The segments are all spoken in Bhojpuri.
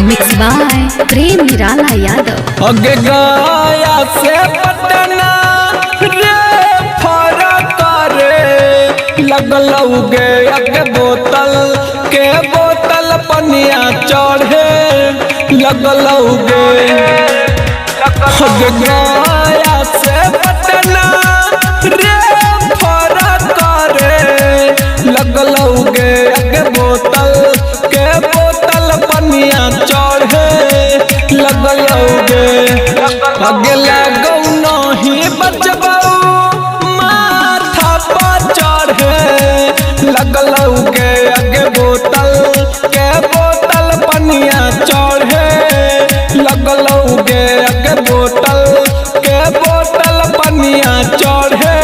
मिक्स बाय प्रेम निराला यादव। अगे गया से पटना रे फरक रे लगलौगे अगे बोतल के बोतल पनिया चढ़े लगलौगे। अगे गया से पटना रे फरक रे लगलौगे अगे बोतल के बोतल पनिया चढ़े लगलौगे। अगे लगौ नहीं बचबौ माथा पर चढ़े लगलौगे अगे बोतल के बोतल पनिया चढ़े लगलौगे अगे बोतल के बोतल पनिया चढ़े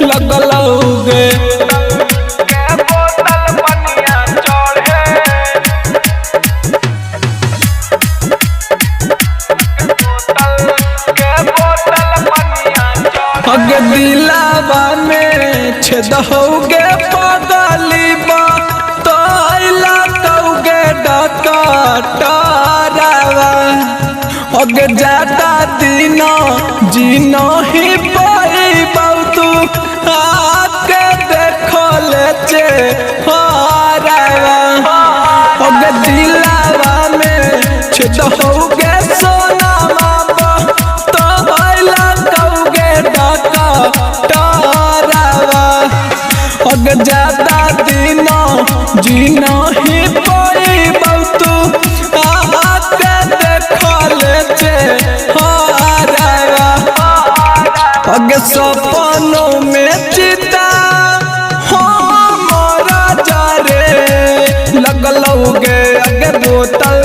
लगलौगे। अगे दिलावा में छेद होगे पगली बा तो लगौगे डकटरावा। अगे ज्यादा दिन जीनो ही पैबौ तू आके देखो ले चे हरावा। अगे दिलावा में छेद होगे सोना अगे ज्यादा दिन जीना ही पैबौ तू आके देखो ले चे हरावा। अगे सपनों में चिता हमारा जारे लगलौगे अगे बोतल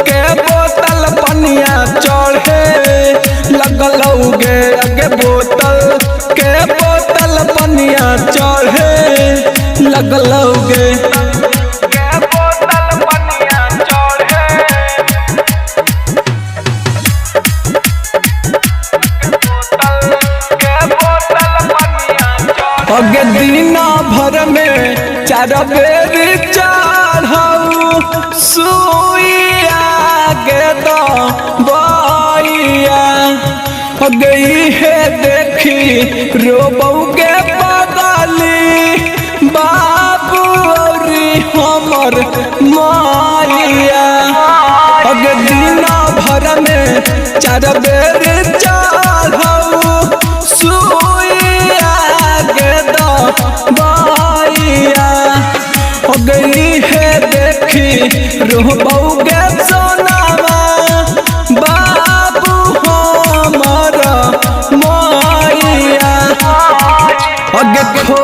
के बोतल पनिया चढ़े लगलौगे अगे बोतल के बोतल पनिया चढ़े लगलौगे। अगे दीना भर में 4 बेर चढ़ऊ सुइया गे दो बइया। अगे इहे देखी रोबौगे पगली बाबू औरी हमर माइया। अगे दीना भर में 4 बेर चढ़ऊ सुइया गे दो बइया। अगे इहे देखी रोबौगे सोनावा बाबू हमर माइया। अगे खो